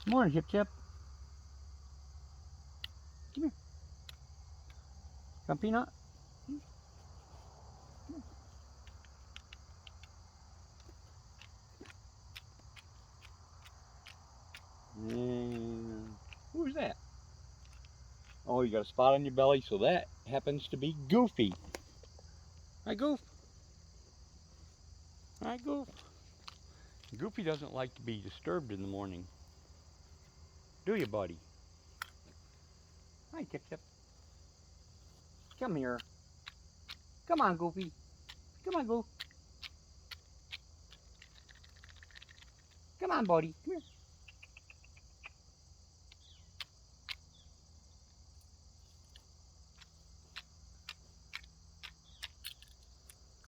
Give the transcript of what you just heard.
Morning, Chip Chip. Come here. Come, Peanut. And who's that? Oh, you got a spot on your belly, so that happens to be Goofy. Hi, Goof. Hi, Goof. Goofy doesn't like to be disturbed in the morning. Do you, buddy? Hi, Chip Chip. Come here. Come on, Goofy. Come on, Goof. Come on, buddy. Come here.